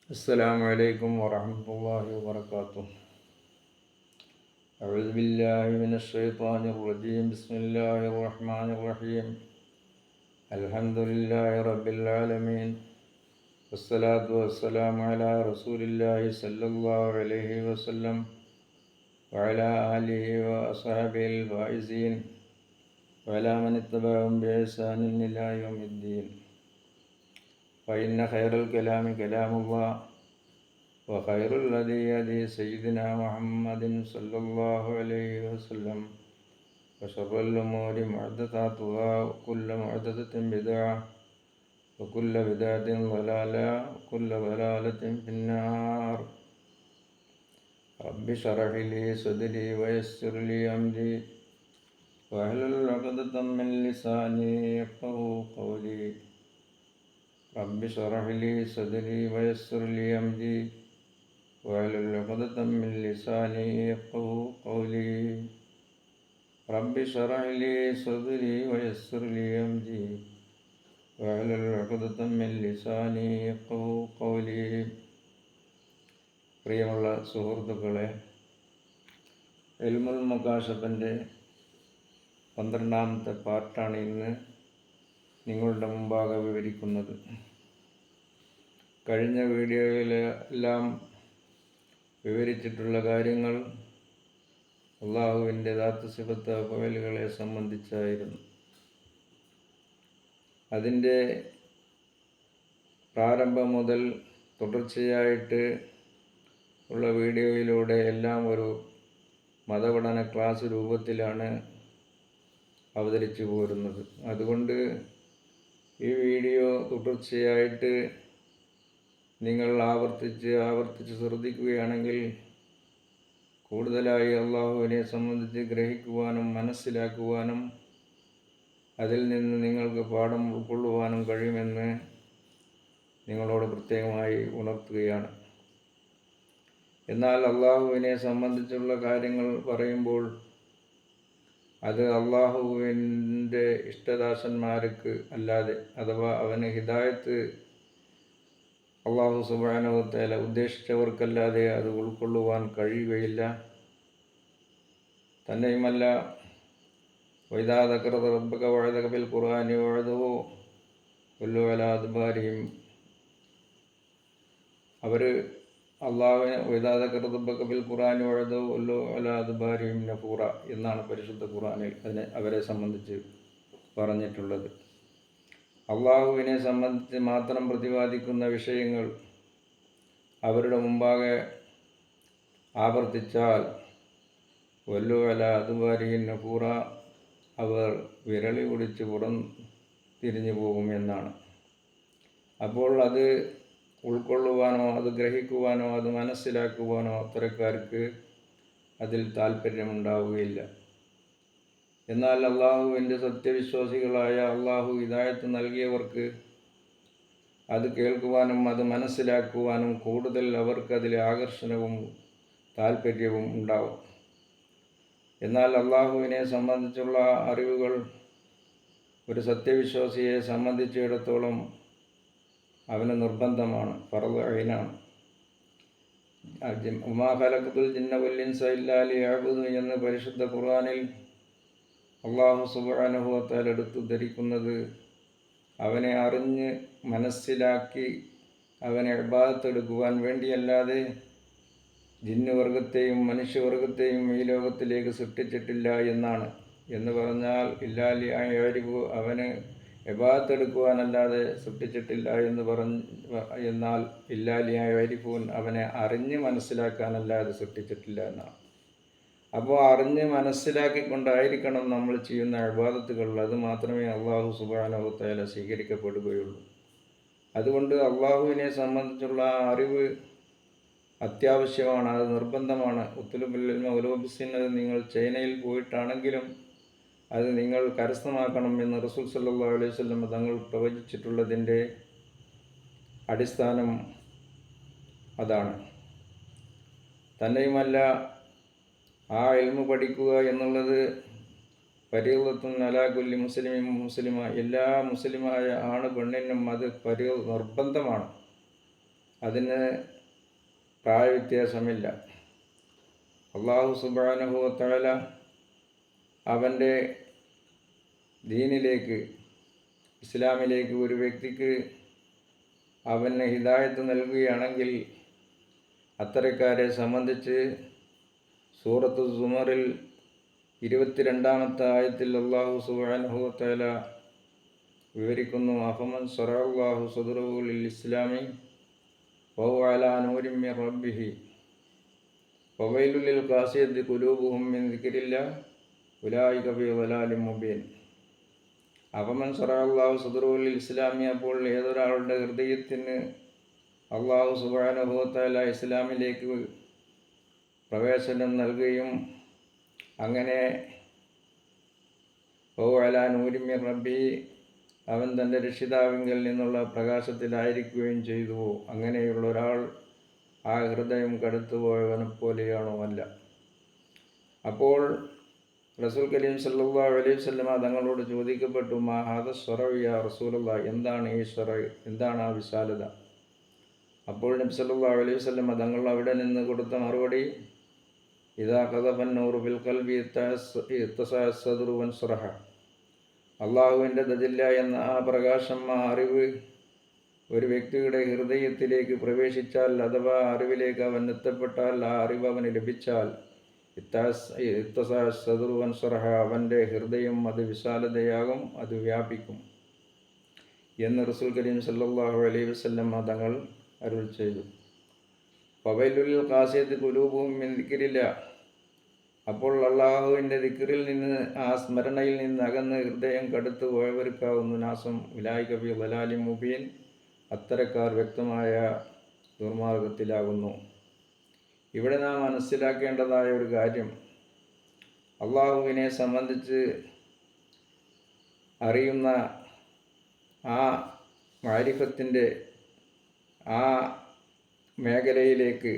السلام عليكم ورحمة الله وبركاته. أعوذ بالله من الشيطان الرجيم. بسم الله الرحمن الرحيم. الحمد لله رب العالمين، والصلاة والسلام على رسول الله صلى الله عليه وسلم وعلى آله وأصحابه الفائزين وعلى من اتبعهم بإحسان إلى يوم الدين. فإن خير الكلام كلام الله، وخير الهدي هدي سيدنا محمد صلى الله عليه وسلم، وشر الأمور محدثاتها، وكل محدثة بدعة، وكل بدعة ضلالة، وكل ضلالة في النار. رب اشرح لي صدري ويسر لي أمري واحلل عقدة من لساني يفقهوا قولي. رب اشرح لي صدري ويسر لي أمري واحلل عقدة من لساني يفقهوا قولي. رب اشرح لي صدري ويسر لي أمري واحلل عقدة من لساني يفقهوا قولي. പ്രിയമുള്ള സുഹൃത്തുക്കളെ, ഇൽമുൽ മുകാശഫൻ്റെ 12ാമത്തെ പാർട്ടാണ് ഇന്ന് നിങ്ങളുടെ മുമ്പാകെ വിവരിക്കുന്നത്. കഴിഞ്ഞ വീഡിയോയിലെല്ലാം വിവരിച്ചിട്ടുള്ള കാര്യങ്ങൾ അള്ളാഹുവിൻ്റെ ദാത്ത് സിഫത്ത് അഫ്ആലുകളെ സംബന്ധിച്ചായിരുന്നു. അതിൻ്റെ പ്രാരംഭം മുതൽ തുടർച്ചയായിട്ട് ഉള്ള വീഡിയോയിലൂടെ എല്ലാം ഒരു മതപഠന ക്ലാസ് രൂപത്തിലാണ് അവതരിച്ചു പോരുന്നത്. അതുകൊണ്ട് ഈ വീഡിയോ തുടർച്ചയായിട്ട് നിങ്ങൾ ആവർത്തിച്ച് ശ്രദ്ധിക്കുകയാണെങ്കിൽ കൂടുതലായി അള്ളാഹുവിനെ സംബന്ധിച്ച് ഗ്രഹിക്കുവാനും മനസ്സിലാക്കുവാനും അതിൽ നിന്ന് നിങ്ങൾക്ക് പാഠം ഉൾക്കൊള്ളുവാനും കഴിയുമെന്ന് നിങ്ങളോട് പ്രത്യേകമായി ഉണർത്തുകയാണ്. എന്നാൽ അള്ളാഹുവിനെ സംബന്ധിച്ചുള്ള കാര്യങ്ങൾ പറയുമ്പോൾ അത് അള്ളാഹുവിൻ്റെ ഇഷ്ടദാസന്മാർക്ക് അല്ലാതെ, അഥവാ അവന് ഹിദായത്ത് അള്ളാഹു സുബ്ഹാനഹു വ തആല ഉദ്ദേശിച്ചവർക്കല്ലാതെ അത് ഉൾക്കൊള്ളുവാൻ കഴിയുകയില്ല. തന്നെയുമല്ല, വഇദാ ദക്കറത റബ്ബക വഅദക ബിൽ ഖുർആനി വഅദഹു വല്ലു അലാ അദ്ബാരിഹിം, അവർ അള്ളാഹുവിനെ വഇദാ ദക്കറത റബ്ബക ബിൽ ഖുർആനി വഅദഹു വല്ലു അലാ അദ്ബാരിഹിം നഫൂറ എന്നാണ് പരിശുദ്ധ ഖുർആനിൽ അവരെ സംബന്ധിച്ച് പറഞ്ഞിട്ടുള്ളത്. അള്ളാഹുവിനെ സംബന്ധിച്ച് മാത്രം പ്രതിപാദിക്കുന്ന വിഷയങ്ങൾ അവരുടെ മുമ്പാകെ ആവർത്തിച്ചാൽ വല്ലു അലാ അദ്ബാരിഹിം നഫൂറ, അവർ വിരളി കുടിച്ച് പുറം തിരിഞ്ഞു പോകും എന്നാണ്. അപ്പോൾ അത് ഉൾക്കൊള്ളുവാനോ അത് ഗ്രഹിക്കുവാനോ അത് മനസ്സിലാക്കുവാനോ അത്തരക്കാർക്ക് അതിൽ താല്പര്യമുണ്ടാവുകയില്ല. എന്നാൽ അള്ളാഹുവിൻ്റെ സത്യവിശ്വാസികളായ അള്ളാഹു ഹിദായത്ത് നൽകിയവർക്ക് അത് കേൾക്കുവാനും അത് മനസ്സിലാക്കുവാനും കൂടുതൽ അവർക്കതിൽ ആകർഷണവും താല്പര്യവും ഉണ്ടാവും. എന്നാൽ അള്ളാഹുവിനെ സംബന്ധിച്ചുള്ള അറിവുകൾ ഒരു സത്യവിശ്വാസിയെ സംബന്ധിച്ചിടത്തോളം അവന് നിർബന്ധമാണ്, ഫർദ് ഐനാണ്. വമാ ഖലഖതുൽ ജിന്ന വൽ ഇൻസ ഇല്ലാ ലിയഅ്ബുദൂൻ എന്ന് പരിശുദ്ധ ഖുർആനിൽ അള്ളാഹു സുബ്ഹാനഹു വ തആല എടുത്തു ധരിക്കുന്നത് അവനെ അറിഞ്ഞ് മനസ്സിലാക്കി അവനെ ഇബാദത്ത് എടുക്കുവാൻ വേണ്ടിയല്ലാതെ ജിന്നുവർഗത്തെയും മനുഷ്യവർഗത്തെയും ഈ ലോകത്തിലേക്ക് സൃഷ്ടിച്ചിട്ടില്ല എന്നാണ്. എന്ന് പറഞ്ഞാൽ ഇല്ലാ ലിയഅ്രിഫു, അവന് ഇബാദത്ത് എടുക്കുവാനല്ലാതെ സൃഷ്ടിച്ചിട്ടില്ല എന്നാൽ ഇല്ലാ ലിയഅ്രിഫൂൻ, അവനെ അറിഞ്ഞ് മനസ്സിലാക്കാനല്ലാതെ സൃഷ്ടിച്ചിട്ടില്ല എന്നാണ്. അപ്പോൾ അറിഞ്ഞ് മനസ്സിലാക്കിക്കൊണ്ടായിരിക്കണം നമ്മൾ ചെയ്യുന്ന ഇബാദത്തുകൾ. അത് മാത്രമേ അള്ളാഹു സുബ്ഹാനഹു വ തആല സ്വീകരിക്കപ്പെടുകയുള്ളൂ. അതുകൊണ്ട് അള്ളാഹുവിനെ സംബന്ധിച്ചുള്ള അറിവ് അത്യാവശ്യമാണ്, അത് നിർബന്ധമാണ്. ഉത്തുലുബുൽ ഇൽമ വലൗ ബിസ്സിൻ, നിങ്ങൾ ചൈനയിൽ പോയിട്ടാണെങ്കിലും അത് നിങ്ങൾ കരസ്ഥമാക്കണം എന്ന് റസൂൽ സല്ലല്ലാഹു അലൈഹി വസല്ലം തങ്ങൾ പ്രവചിച്ചിട്ടുള്ളതിൻ്റെ അടിസ്ഥാനം അതാണ്. തന്നെയുമല്ല, ആ ഇൽമു പഠിക്കുക എന്നുള്ളത് ഫരീളത്തുൻ അലാ കുല്ലി മുസ്ലിമിൻ മുസ്ലിമ, എല്ലാ മുസ്ലിമായ ആണ് പെണ്ണിനും അത് നിർബന്ധമാണ്. അതിന് പ്രായവ്യത്യാസമില്ല. അല്ലാഹു സുബ്ഹാനഹു വ തആല അവൻ്റെ ദീനിലേക്ക്, ഇസ്ലാമിലേക്ക് ഒരു വ്യക്തിക്ക് അവന് ഹിദായത്ത് നൽകുകയാണെങ്കിൽ അത്തരക്കാരെ സംബന്ധിച്ച് സൂറത്ത് സുമറിൽ 22-ാമത്തെ ആയത്തിൽ അല്ലാഹു സുബ്ഹാനഹു വ തആല വിവരിക്കുന്നു: അഫമൻ ശറഅല്ലാഹു സദ്റഹു ലിൽ ഇസ്ലാമി വഹുവ അലാ നൂരിൻ മിൻ റബ്ബിഹി വവൈലുൽ ലിൽ ഖാസിയത്തി ഖുലൂബുഹും മിൻ ദിക്രില്ലാഹ് ഉലൈക ഫീ ളലാലിൻ മുബീൻ. അഫമൻ ശറഅല്ലാഹു സദ്റഹു ലിൽ ഇസ്ലാമി, അപ്പോൾ ഏതൊരാളുടെ ഹൃദയത്തിന് അല്ലാഹു സുബ്ഹാനഹു വ തആല ഇസ്ലാമിലേക്ക് പ്രവേശനം നൽകുകയും അങ്ങനെ വഹുവ അലാ നൂരിൻ മിൻ റബ്ബിഹി, അവൻ തൻ്റെ രക്ഷിതാവിങ്കൽ നിന്നുള്ള പ്രകാശത്തിലായിരിക്കുകയും ചെയ്തു, അങ്ങനെയുള്ള ഒരാൾ ആ ഹൃദയം കടുത്തുപോയവനെ പോലെയാണോ? അല്ല. അപ്പോൾ റസൂൽ കരീം സല്ലല്ലാഹു അലൈഹി വസല്ലമ തങ്ങളോട് ചോദിക്കപ്പെട്ടു: മാ ഹാദ ശറഉ യാ റസൂലല്ലാഹ്, എന്താണ് ഈ ശറഅ്, എന്താണ് ആ വിശാലത? അപ്പോൾ നബി സല്ലല്ലാഹു അലൈഹി വസല്ലമ തങ്ങൾ അവിടെ നിന്ന് കൊടുത്ത മറുപടി: ഇദാ ഖദഫൻ നൂറു ഫിൽ ഖൽബി ഇത്തസഅ സദ്റു വൻശറഹ. അള്ളാഹുവിൻ്റെ തജല്ല എന്ന ആ പ്രകാശം, ആ അറിവ് ഒരു വ്യക്തിയുടെ ഹൃദയത്തിലേക്ക് പ്രവേശിച്ചാൽ, അഥവാ അറിവിലേക്ക് അവൻ എത്തപ്പെട്ടാൽ, ആ അറിവ് അവന് ലഭിച്ചാൽ, ഇത്തസഅ സദ്റു വൻശറഹ, അവൻ്റെ ഹൃദയം അത് വിശാലതയാകും, അത് വ്യാപിക്കും എന്ന് റസൂൽ കരീം സല്ലല്ലാഹു അലൈഹി വസല്ലം തങ്ങൾ അരുൾ ചെയ്തു. വവൈലുൽ ലിൽ ഖാസിയത്തി ഖുലൂബുഹും മിൻ ദിക്രില്ലാഹ്, അപ്പോൾ അള്ളാഹുവിൻ്റെ ദിക്റിൽ നിന്ന്, ആ സ്മരണയിൽ നിന്ന് അകന്ന് ഹൃദയം കടുത്തു പോയവർക്കാവുന്നു നാശം. ഉലൈക ഫീ ളലാലിൻ മുബീൻ, അത്തരക്കാർ വ്യക്തമായ ദുർമാർഗത്തിലാകുന്നു. ഇവിടെ നാം മനസ്സിലാക്കേണ്ടതായ ഒരു കാര്യം, അള്ളാഹുവിനെ സംബന്ധിച്ച് അറിയുന്ന ആ മാരിഫത്തിൻ്റെ ആ മേഖലയിലേക്ക്,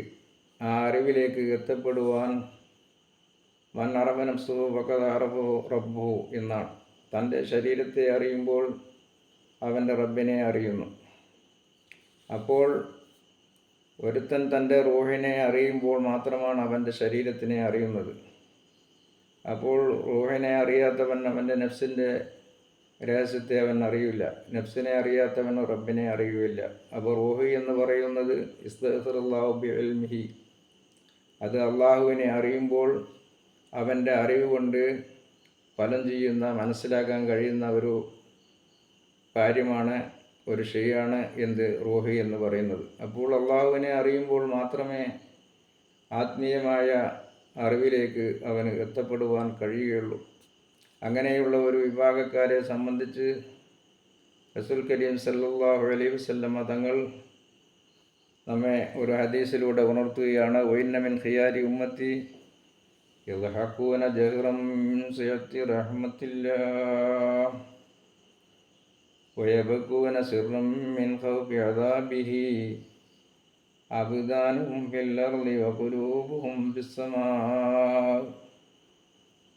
ആ അറിവിലേക്ക് എത്തപ്പെടുവാൻ മൻ അറഫ നഫ്സഹു ഫഖദ് അറഫഹു റബ്ബുഹു എന്നാണ്. തൻ്റെ ശരീരത്തെ അറിയുമ്പോൾ അവൻ്റെ റബ്ബിനെ അറിയുന്നു. അപ്പോൾ ഒരുത്തൻ തൻ്റെ റൂഹിനെ അറിയുമ്പോൾ മാത്രമാണ് അവൻ്റെ ശരീരത്തിനെ അറിയുന്നത്. അപ്പോൾ റൂഹിനെ അറിയാത്തവൻ അവൻ്റെ നഫ്സിൻ്റെ രഹസ്യത്തെ അവൻ അറിയില്ല, നഫ്സിനെ അറിയാത്തവൻ റബ്ബിനെ അറിയുകയില്ല. അപ്പോൾ റൂഹ് എന്ന് പറയുന്നത് ഇസ്തഗ്ഫറുല്ലാഹു ബിഇൽമിഹി, അത് അള്ളാഹുവിനെ അറിയുമ്പോൾ അവൻ്റെ അറിവ് കൊണ്ട് ഫലം ചെയ്യുന്ന, മനസ്സിലാക്കാൻ കഴിയുന്ന ഒരു കാര്യമാണ്, ഒരു ഷെയ്യാണ് എന്ത് റൂഹ് എന്ന് പറയുന്നത്. അപ്പോൾ അള്ളാഹുവിനെ അറിയുമ്പോൾ മാത്രമേ ആത്മീയമായ അറിവിലേക്ക് അവന് എത്തപ്പെടുവാൻ കഴിയുകയുള്ളൂ. അങ്ങനെയുള്ള ഒരു വിഭാഗക്കാരെ സംബന്ധിച്ച് റസൂൽ കരീം സല്ലല്ലാഹു അലൈഹി വസല്ലമ തങ്ങൾ നമ്മെ ഒരു ഹദീസിലൂടെ ഉണർത്തുകയാണ്: വഇന്ന മിൻ ഖിയാരി ഉമ്മത്തി യദ്ഹഖൂന ജഹ്റൻ മിൻ സിയത്തി റഹ്മത്തില്ലാഹ് വയബ്കൂന സിർറൻ മിൻ ഖൗഫി അദാബിഹി അബ്ദാനുഹും ഫിൽ അർളി വഖുലൂബുഹും ഫിസ്സമാഇ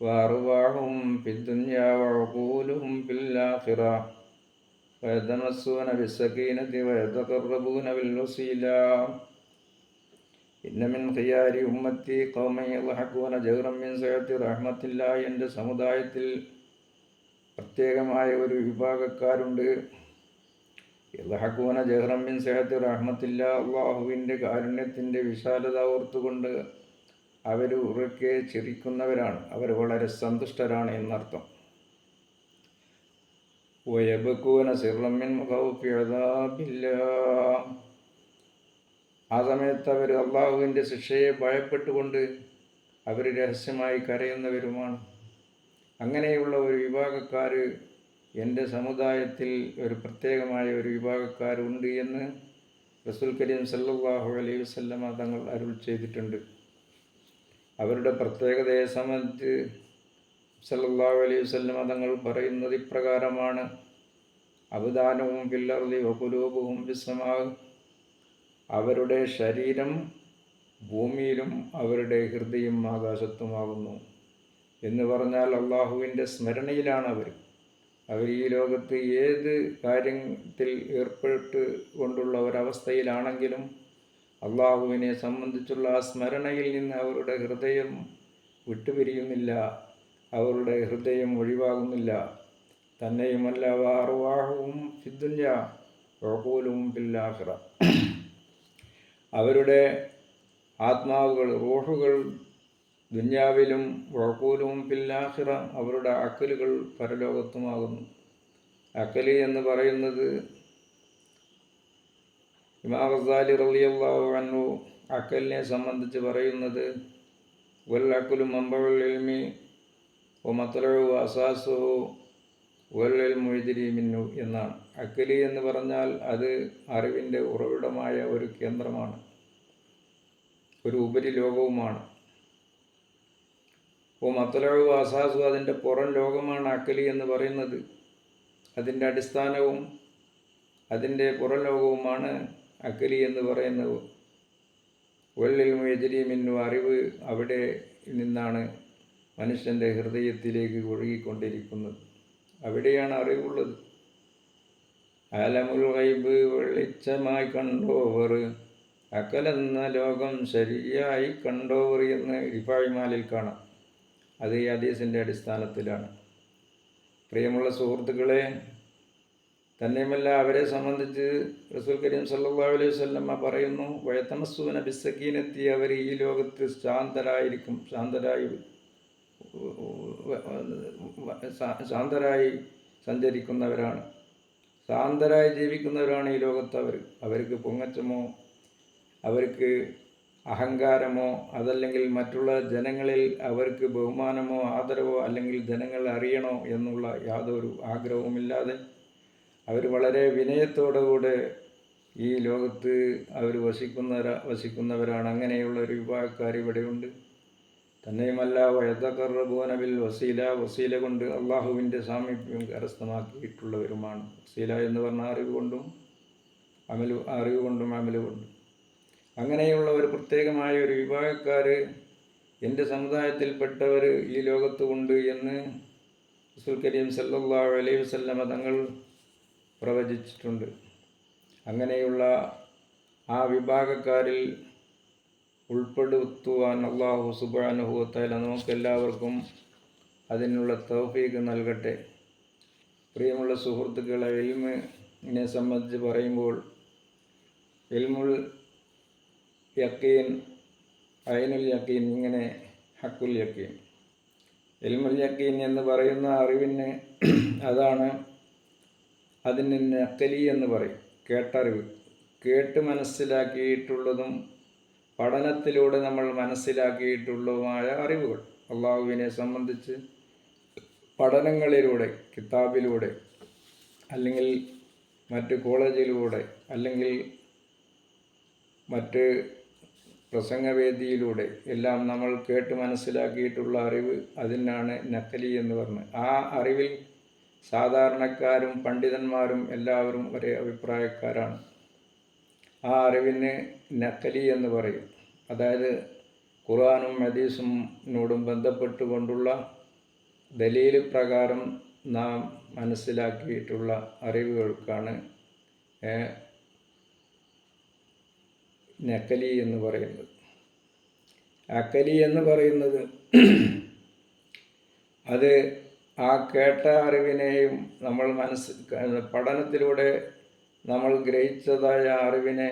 വഅർവാഹും ഫിദ്ദുനിയാ വഅഖൂലുഹും ഫിൽ ആഖിറ വയതമസ്സൂന ബിസ്സകീനതി വയതഖറബൂന ബിൽ വസീല. ഇന്ന മിൻ ഖിയാരി ഉമ്മത്തി ഖൗമൻ യദ്ഹഖൂന ജഹ്റൻ മിൻ സിയത്തി റഹ്മത്തില്ലാഹി, എൻ്റെ സമുദായത്തിൽ പ്രത്യേകമായ ഒരു വിഭാഗക്കാരുണ്ട്. യദ്ഹഖൂന ജഹ്റൻ മിൻ സിയത്തി റഹ്മത്തില്ലാഹി, അള്ളാഹുവിൻ്റെ കാരുണ്യത്തിൻ്റെ വിശാലത ഓർത്തുകൊണ്ട് അവർ ഉറക്കെ ചിരിക്കുന്നവരാണ്, അവർ വളരെ സന്തുഷ്ടരാണ് എന്നർത്ഥം. വയബ്കൂന സിർറൻ മിൻ ഖൗഫി അദാബില്ലാഹ്, ആ സമയത്ത് അവർ അള്ളാഹുവിൻ്റെ ശിക്ഷയെ ഭയപ്പെട്ടുകൊണ്ട് അവർ രഹസ്യമായി കരയുന്നവരുമാണ്. അങ്ങനെയുള്ള ഒരു വിഭാഗക്കാർ എൻ്റെ സമുദായത്തിൽ ഒരു പ്രത്യേകമായ ഒരു വിഭാഗക്കാരുണ്ട് എന്ന് റസൂൽ കരീം സല്ലല്ലാഹു അലൈഹി വസല്ലമ തങ്ങൾ അരുൾ ചെയ്തിട്ടുണ്ട്. അവരുടെ പ്രത്യേകതയെ സംബന്ധിച്ച് സല്ലല്ലാഹു അലൈഹി വസല്ലമ തങ്ങൾ പറയുന്നത് ഇപ്രകാരമാണ്: അബ്ദാനുഹും ഫിൽ അർളി വഖുലൂബുഹും ഫിസ്സമാഇ, അവരുടെ ശരീരം ഭൂമിയിലും അവരുടെ ഹൃദയം ആകാശത്തുമാകുന്നു എന്ന് പറഞ്ഞാൽ അള്ളാഹുവിൻ്റെ സ്മരണയിലാണ് അവർ. അവർ ഈ ലോകത്ത് ഏത് കാര്യത്തിൽ ഏർപ്പെട്ട് കൊണ്ടുള്ള ഒരവസ്ഥയിലാണെങ്കിലും അള്ളാഹുവിനെ സംബന്ധിച്ചുള്ള ആ സ്മരണയിൽ നിന്ന് അവരുടെ ഹൃദയം വിട്ടുപിരിയുന്നില്ല, അവരുടെ ഹൃദയം ഒഴിവാകുന്നില്ല. തന്നെയുമല്ല അർവാഹും ഫിദ്ദുനിയ വഖൂലുഹും ഫിൽ ആഖിറ, അവരുടെ ആത്മാവുകൾ, റൂഹുകൾ ദുനിയാവിലും വഖൂലുഹും ഫിൽ ആഖിറ, അവരുടെ അക്കലുകൾ പരലോകത്തുമാകുന്നു. അക്കല് എന്ന് പറയുന്നത് ഇമാം ഗസാലി റളിയല്ലാഹു അൻഹു അക്കലിനെ സംബന്ധിച്ച് പറയുന്നത് വൽ അക്കലു മൻബഉൽ ഇൽമി വമത്ലഉ അസാസുഹു വൽ ഇൽമു യജ്രി മിൻഹു എന്നാണ്. അക്കല് എന്ന് പറഞ്ഞാൽ അത് അറിവിൻ്റെ ഉറവിടമായ ഒരു കേന്ദ്രമാണ്, ഒരു ഉപരിലോകവുമാണ്. മത്ലഉ അസാസു, അതിൻ്റെ പുറം ലോകമാണ് അക്കല് എന്ന് പറയുന്നത്. അതിൻ്റെ അടിസ്ഥാനവും അതിൻ്റെ പുറം ലോകവുമാണ് അക്കലി എന്ന് പറയുന്നത്. വൽ ഇൽമു യജ്രി മിൻഹു, അറിവ് അവിടെ നിന്നാണ് മനുഷ്യൻ്റെ ഹൃദയത്തിലേക്ക് ഒഴുകിക്കൊണ്ടിരിക്കുന്നത്. അവിടെയാണ് അറിവുള്ളത്. ആലമുൽ ഗൈബ്, വെളിച്ചമായി കണ്ടോവർ, അക്കലെന്ന ലോകം ശരിയായി കണ്ടോവർ എന്ന് റിഫായി മാലിൽ കാണാം. അത് ഈ ഹദീസിൻ്റെ അടിസ്ഥാനത്തിലാണ്. പ്രിയമുള്ള സുഹൃത്തുക്കളെ, തന്നെയുമല്ല അവരെ സംബന്ധിച്ച് റസൂൽ കരീം സല്ലല്ലാഹു അലൈഹി വസല്ലമ പറയുന്നു, വയതമസ്സൂന ബിസ്സക്കീനത്തി, അവർ ഈ ലോകത്ത് ശാന്തരായി സഞ്ചരിക്കുന്നവരാണ്, ശാന്തരായി ജീവിക്കുന്നവരാണ് ഈ ലോകത്ത്. അവർക്ക് പൊങ്ങച്ചമോ അവർക്ക് അഹങ്കാരമോ അതല്ലെങ്കിൽ മറ്റുള്ള ജനങ്ങളിൽ അവർക്ക് ബഹുമാനമോ ആദരവോ അല്ലെങ്കിൽ ജനങ്ങൾ അറിയണോ എന്നുള്ള യാതൊരു ആഗ്രഹവുമില്ലാതെ അവർ വളരെ വിനയത്തോടുകൂടെ ഈ ലോകത്ത് അവർ വസിക്കുന്നവരാണ്. അങ്ങനെയുള്ള ഒരു വിഭാഗക്കാർ ഇവിടെയുണ്ട്. തന്നെയുമല്ല വയതഖറബൂന ബിൽ വസീല, വസീല കൊണ്ട് അള്ളാഹുവിൻ്റെ സാമീപ്യം കരസ്ഥമാക്കിയിട്ടുള്ളവരുമാണ്. വസീല എന്ന് പറഞ്ഞാൽ അറിവ് കൊണ്ടും അമല് കൊണ്ടും. അങ്ങനെയുള്ള ഒരു പ്രത്യേകമായ ഒരു വിഭാഗക്കാർ എൻ്റെ സമുദായത്തിൽപ്പെട്ടവർ ഈ ലോകത്തുണ്ട് എന്ന് റസൂൽ കരീം സല്ലല്ലാഹു അലൈഹി വസല്ലമ തങ്ങൾ പ്രവചിച്ചിട്ടുണ്ട്. അങ്ങനെയുള്ള ആ വിഭാഗക്കാരിൽ ഉൾപ്പെടുത്തുവാൻ അല്ലാഹു സുബ്ഹാനഹു വ തആല നമുക്കെല്ലാവർക്കും അതിനുള്ള തൗഫീഖ് നൽകട്ടെ. പ്രിയമുള്ള സുഹൃത്തുക്കളെ, ഇൽമിനെ സംബന്ധിച്ച് പറയുമ്പോൾ ഇൽമുൽ യഖീൻ, ഐനുൽ യഖീൻ, ഇങ്ങനെ ഹക്കുൽ യഖീൻ. ഇൽമുൽ യഖീൻ എന്ന് പറയുന്ന അറിവിന് അതാണ്, അതിന് നഖലി എന്ന് പറയും. കേട്ടറിവ്, കേട്ട് മനസ്സിലാക്കിയിട്ടുള്ളതും പഠനത്തിലൂടെ നമ്മൾ മനസ്സിലാക്കിയിട്ടുള്ളതുമായ അറിവുകൾ. അള്ളാഹുവിനെ സംബന്ധിച്ച് പഠനങ്ങളിലൂടെ, കിതാബിലൂടെ അല്ലെങ്കിൽ മറ്റ് കോളേജിലൂടെ അല്ലെങ്കിൽ മറ്റ് പ്രസംഗവേദിയിലൂടെ എല്ലാം നമ്മൾ കേട്ട് മനസ്സിലാക്കിയിട്ടുള്ള അറിവ്, അതിനാണ് നഖലി എന്ന് പറഞ്ഞത്. ആ അറിവിൽ സാധാരണക്കാരും പണ്ഡിതന്മാരും എല്ലാവരും ഒരേ അഭിപ്രായക്കാരാണ്. ആ അറിവിന് നഖലി എന്ന് പറയും. അതായത് ഖുർആനും ഹദീസിനോടും ബന്ധപ്പെട്ടുകൊണ്ടുള്ള ദലീൽ പ്രകാരം നാം മനസ്സിലാക്കിയിട്ടുള്ള അറിവുകൾക്കാണ് നഖലി എന്ന് പറയുന്നത്. അഖലി എന്ന് പറയുന്നത് അത് ആ കേട്ട അറിവിനെയും നമ്മൾ പഠനത്തിലൂടെ നമ്മൾ ഗ്രഹിച്ചതായ അറിവിനെ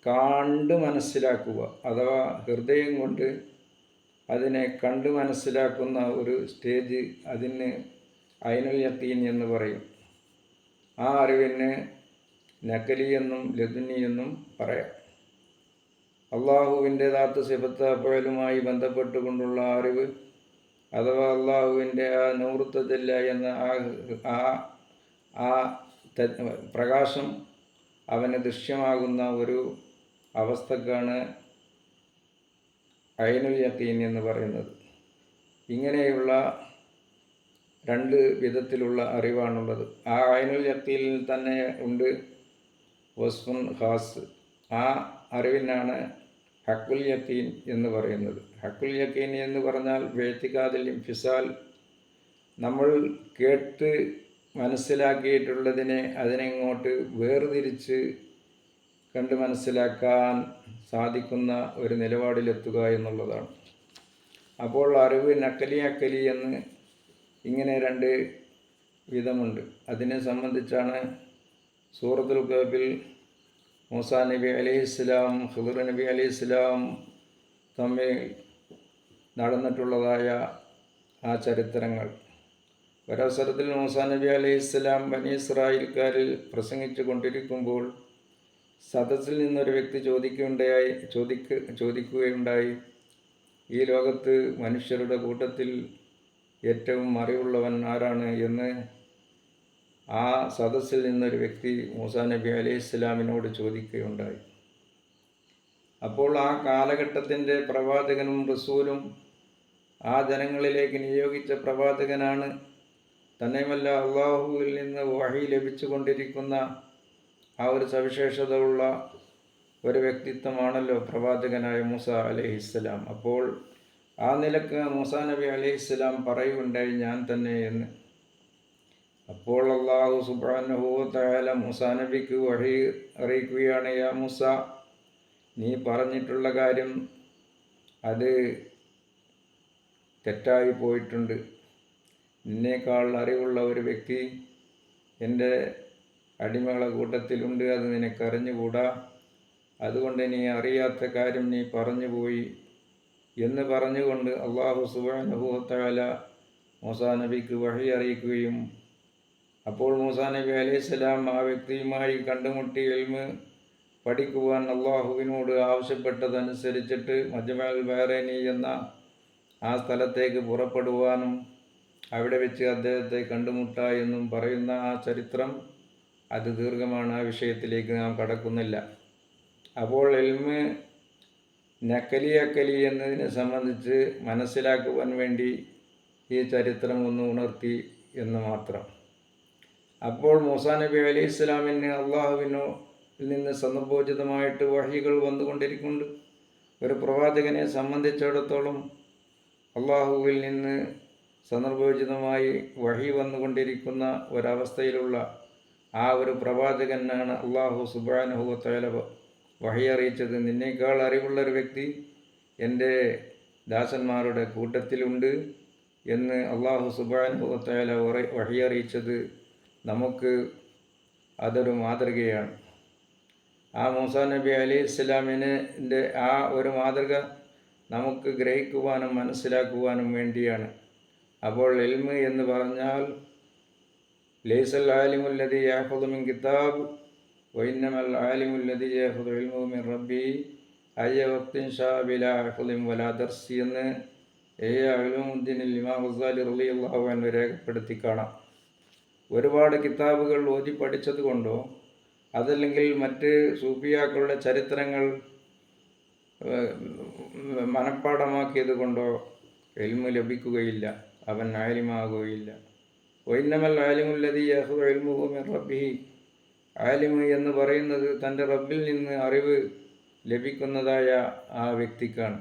കണ്ട് മനസ്സിലാക്കുക, അഥവാ ഹൃദയം കൊണ്ട് അതിനെ കണ്ട് മനസ്സിലാക്കുന്ന ഒരു സ്റ്റേജ്, അതിന് ഐനുൽ യഖീൻ എന്ന് പറയും. ആ അറിവിന് നഖലി എന്നും ലദുനി എന്നും പറയാം. അള്ളാഹുവിൻ്റെ ദാത്ത് സിഫത്ത് അഫ്ആലുമായി ബന്ധപ്പെട്ടുകൊണ്ടുള്ള അറിവ്, അഥവാ അള്ളാഹുവിൻ്റെ ആ നൂറ് തജല്ല എന്ന ആ പ്രകാശം അവന് ദൃശ്യമാകുന്ന ഒരു അവസ്ഥക്കാണ് ഐനുൽ യഖീൻ എന്ന് പറയുന്നത്. ഇങ്ങനെയുള്ള രണ്ട് വിധത്തിലുള്ള അറിവാണുള്ളത്. ആ ഐനുൽ യഖീനിൽ തന്നെ ഉണ്ട് വസ്ഫുൻ ഖാസ്. ആ അറിവിനാണ് ഹക്കുൽ യഖീൻ എന്ന് പറയുന്നത്. ഹക്കുൽ യഖീൻ എന്ന് പറഞ്ഞാൽ വേത്തിക്കാതിൽ ഇൻഫിസാൽ, നമ്മൾ കേട്ട് മനസ്സിലാക്കിയിട്ടുള്ളതിനെ അതിനെങ്ങോട്ട് വേർതിരിച്ച് കണ്ട് മനസ്സിലാക്കാൻ സാധിക്കുന്ന ഒരു നിലപാടിലെത്തുക എന്നുള്ളതാണ്. അപ്പോൾ അറിവ് നക്കലി അക്കലി എന്ന് ഇങ്ങനെ രണ്ട് വിധമുണ്ട്. അതിനെ സംബന്ധിച്ചാണ് സൂറത്തുൽ കഹ്ഫിൽ മൂസാ നബി അലൈഹിസ്സലാം ഖിദ്ർ നബി അലൈഹിസ്സലാം തമ്മിൽ നടന്നിട്ടുള്ളതായ ആ ചരിത്രങ്ങൾ. ഒരവസരത്തിൽ മൂസാ നബി അലൈഹിസ്സലാം ബനി ഇസ്രായേൽക്കാരിൽ പ്രസംഗിച്ചു കൊണ്ടിരിക്കുമ്പോൾ സദസ്സിൽ നിന്നൊരു വ്യക്തി ചോദിക്കുകയുണ്ടായി, ഈ ലോകത്ത് മനുഷ്യരുടെ കൂട്ടത്തിൽ ഏറ്റവും അറിവുള്ളവൻ ആരാണ് എന്ന് ആ സദസ്സിൽ നിന്നൊരു വ്യക്തി മൂസാ നബി അലൈഹിസ്സലാമിനോട് ചോദിക്കുകയുണ്ടായി. അപ്പോൾ ആ കാലഘട്ടത്തിൻ്റെ പ്രവാചകനും റസൂലും ആ ജനങ്ങളിലേക്ക് നിയോഗിച്ച പ്രവാചകനാണ്. തന്നെയുമല്ല അള്ളാഹുവിൽ നിന്ന് വഹി ലഭിച്ചു കൊണ്ടിരിക്കുന്ന ആ ഒരു സവിശേഷത ഉള്ള ഒരു വ്യക്തിത്വമാണല്ലോ പ്രവാചകനായ മൂസ അലൈഹിസ്സലാം. അപ്പോൾ ആ നിലക്ക് മൂസാ നബി അലൈഹിസ്സലാം പറയുകയുണ്ടായി, ഞാൻ തന്നെ എന്ന്. അപ്പോൾ അല്ലാഹു സുബ്ഹാനഹു വ തആല മൂസാ നബിക്ക് വഹി അറിയിക്കുകയാണ്, യാ മൂസ, നീ പറഞ്ഞിട്ടുള്ള കാര്യം അത് തെറ്റായി പോയിട്ടുണ്ട്. നിന്നേക്കാൾ അറിവുള്ള ഒരു വ്യക്തി എൻ്റെ അടിമകളെ കൂട്ടത്തിലുണ്ട്, അത് നിനക്കറിഞ്ഞുകൂടാ. അതുകൊണ്ട് നീ അറിയാത്ത കാര്യം നീ പറഞ്ഞുപോയി എന്ന് പറഞ്ഞുകൊണ്ട് അല്ലാഹു സുബ്ഹാനഹു വ തആല മൂസാ നബിക്ക് വഹി അറിയിക്കുകയും അപ്പോൾ മൂസാ നബി അലൈഹിസ്സലാം ആ വ്യക്തിയുമായി കണ്ടുമുട്ടി ഇൽമ് പഠിക്കുവാൻ അള്ളാഹുവിനോട് ആവശ്യപ്പെട്ടതനുസരിച്ചിട്ട് മജ്മഉൽ ബഹ്റൈനി എന്ന ആ സ്ഥലത്തേക്ക് പുറപ്പെടുവാനും അവിടെ വെച്ച് അദ്ദേഹത്തെ കണ്ടുമുട്ടാ എന്നും പറയുന്ന ആ ചരിത്രം അത് ദീർഘമാണ്. ആ വിഷയത്തിലേക്ക് നാം കടക്കുന്നില്ല. അപ്പോൾ ഇൽമ് നക്കലി അക്കലി എന്നതിനെ സംബന്ധിച്ച് മനസ്സിലാക്കുവാൻ വേണ്ടി ഈ ചരിത്രം ഒന്ന് ഉണർത്തി എന്ന് മാത്രം. അപ്പോൾ മൂസാ നബി അലൈഹി ഇസ്ലാമിന് അള്ളാഹുവിനോ നിന്ന് സന്ദർഭോചിതമായിട്ട് വഹികൾ വന്നുകൊണ്ടിരിക്കുന്നുണ്ട്. ഒരു പ്രവാചകനെ സംബന്ധിച്ചിടത്തോളം അള്ളാഹുവിൽ നിന്ന് സന്ദർഭോചിതമായി വഹി വന്നുകൊണ്ടിരിക്കുന്ന ഒരവസ്ഥയിലുള്ള ആ ഒരു പ്രവാചകനാണ് അള്ളാഹു സുബ്ഹാനഹു വ തആല വഹി അറിയിച്ചത്. നിന്നേക്കാൾ അറിവുള്ളൊരു വ്യക്തി എൻ്റെ ദാസന്മാരുടെ കൂട്ടത്തിലുണ്ട് എന്ന് അള്ളാഹു സുബ്ഹാനഹു വ തആല വഹി അറിയിച്ചത് നമുക്ക് അതൊരു മാതൃകയാണ്. ആ മൂസാ നബി അലൈഹി ഇസ്ലാമിൻ്റെ ആ ഒരു മാതൃക നമുക്ക് ഗ്രഹിക്കുവാനും മനസ്സിലാക്കുവാനും വേണ്ടിയാണ്. അപ്പോൾ ഇൽമ് എന്ന് പറഞ്ഞാൽ ലൈസൽ ആലിമുല്ലദീ യഹ്ഫദു മിൻ കിതാബ് വഇന്നമൽ ആലിമുല്ലദീ യഹ്ഫദു ഇൽമഹു മിൻ റബ്ബി അയ്യ വഖ്തിൻ ശാ ബിലാ ഹഫ്ളിൻ വലാ ദർസി എന്ന് ഉലൂമുദ്ദീൻ ഇമാം ഗസാലി റളിയല്ലാഹു അൻഹു രേഖപ്പെടുത്തി കാണാം. ഒരുപാട് കിതാബുകൾ ഓതി പഠിച്ചത് കൊണ്ടോ അതല്ലെങ്കിൽ മറ്റ് സൂഫിയാക്കളുടെ ചരിത്രങ്ങൾ മനഃപ്പാടമാക്കിയത് കൊണ്ടോ ഇൽമു ലഭിക്കുകയില്ല, അവൻ ആലിമാകുകയില്ല. വഇന്നമൽ ആലിമുല്ലദീ യഹ്ഫദു ഇൽമഹു മിൻ റബ്ബിഹി, ആലിമ് എന്ന് പറയുന്നത് തൻ്റെ റബ്ബിൽ നിന്ന് അറിവ് ലഭിക്കുന്നതായ ആ വ്യക്തിക്കാണ്.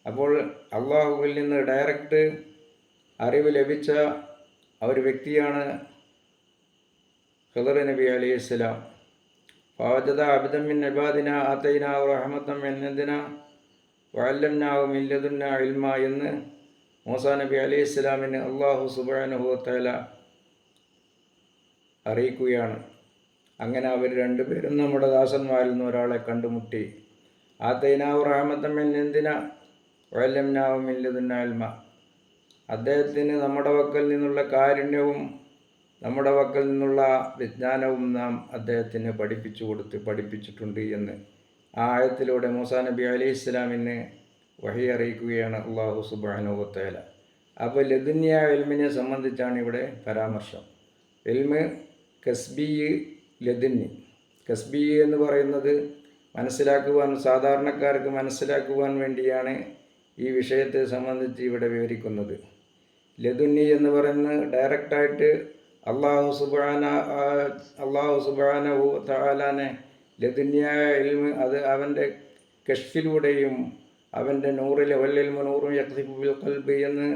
അപ്പോൾ അള്ളാഹുവിൽ നിന്ന് ഡയറക്റ്റ് അറിവ് ലഭിച്ച ഒരു വ്യക്തിയാണ് ഖിദ്ർ നബി അലൈഹിസ്സലാം. ഫവജദ അബ്ദൻ മിൻ ഇബാദിനാ ആതൈനാഹു റഹ്മത്തൻ മിൻ ഇൻദിനാ വഅല്ലംനാഹു മിൻ ലദുന്നാ ഇൽമാ എന്ന് മൂസാ നബി അലൈഹിസ്സലാമിന് അല്ലാഹു സുബ്ഹാനഹു വ തആല അറിയിക്കുകയാണ്. അങ്ങനെ അവർ രണ്ടുപേരും നമ്മുടെ ദാസന്മാരിൽ നിന്ന് ഒരാളെ കണ്ടുമുട്ടി. ആതൈനാഹു റഹ്മത്തൻ മിൻ ഇൻദിനാ വഅല്ലംനാഹു മിൻ ലദുന്നാ ഇൽമാ, അദ്ദേഹത്തിന് നമ്മുടെ പക്കൽ നിന്നുള്ള കാരുണ്യവും നമ്മുടെ പക്കൽ നിന്നുള്ള വിജ്ഞാനവും നാം അദ്ദേഹത്തിന് പഠിപ്പിച്ചിട്ടുണ്ട് എന്ന് ആ ആയത്തിലൂടെ മൂസാ നബി അലൈഹി ഇസ്ലാമിന് വഹി അറിയിക്കുകയാണ് അള്ളാഹു സുബ്ഹാനഹു വ തആല. അപ്പോൾ ലദുന്യ ഇൽമിനെ സംബന്ധിച്ചാണ് ഇവിടെ പരാമർശം. ഇൽമ് കസ്ബി, ലദുന്നി. കസ്ബി എന്ന് പറയുന്നത് മനസ്സിലാക്കുവാൻ, സാധാരണക്കാർക്ക് മനസ്സിലാക്കുവാൻ വേണ്ടിയാണ് ഈ വിഷയത്തെ സംബന്ധിച്ച് ഇവിടെ വിവരിക്കുന്നത്. ലദുന്നി എന്ന് പറയുന്നത് ഡയറക്റ്റായിട്ട് അള്ളാഹു സുബ്ഹാനഹു വ തആലാനെ ലദുന്യായ ഇൽമ് അത് അവൻ്റെ കശ്ഫിലൂടെയും അവൻ്റെ നൂറിലെ വല്ലിൽമു നൂറും യഖ്ദിഫു ബിൽ ഖൽബി എന്ന്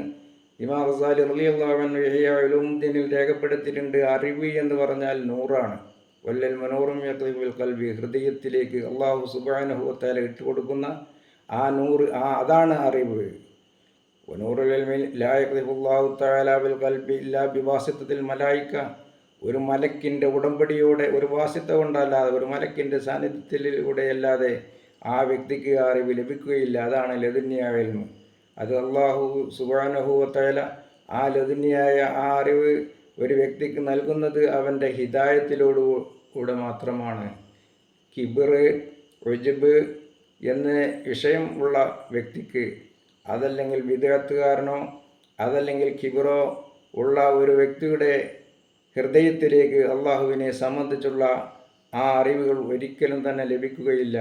ഇമാം ഗസാലി റളിയല്ലാഹു അൻഹു ഇഹ്യാ ഉലൂമുദ്ദീനിൽ രേഖപ്പെടുത്തിയിട്ടുണ്ട്, അറിവ് എന്ന് പറഞ്ഞാൽ നൂറാണ്. വല്ലൽ മനൂറും യഖ്ദിബുൽ ഖൽബി, ഹൃദയത്തിലേക്ക് അല്ലാഹു സുബ്ഹാനഹു വ തആല ഇട്ടുകൊടുക്കുന്ന ആ നൂറ്, അതാണ് അറിവ്. വനൂറുൽ ഇൽമി ലാ യഖ്ദിബുല്ലാഹു തആല ബിൽ ഖൽബി ഇല്ലാ ബിവാസിത്തത്തിൽ മലായിക, ഒരു മലക്കിൻ്റെ ഉടമ്പടിയോടെ, ഒരു വാസിത്ത കൊണ്ടല്ലാതെ, ഒരു മലക്കിൻ്റെ സാന്നിധ്യത്തിലൂടെയല്ലാതെ ആ വ്യക്തിക്ക് അറിവ് ലഭിക്കുകയില്ല. അതാണ് ലദുന്യായ ഇൽമ്. അത് അല്ലാഹു സുബ്ഹാനഹു വ തആല ആ ലദുന്യായ ആ അറിവ് ഒരു വ്യക്തിക്ക് നൽകുന്നത് അവൻ്റെ ഹിദായത്തിലൂടെ മാത്രമാണ്. കിബർ, ഉജ്ബ് എന്ന വിഷയം ഉള്ള വ്യക്തിക്ക്, അതല്ലെങ്കിൽ വിദഅത്തുകാരനോ അതല്ലെങ്കിൽ കിബറോ ഉള്ള ഒരു വ്യക്തിയുടെ ഹൃദയത്തിലേക്ക് അള്ളാഹുവിനെ സംബന്ധിച്ചുള്ള ആ അറിവുകൾ ഒരിക്കലും തന്നെ ലഭിക്കുകയില്ല.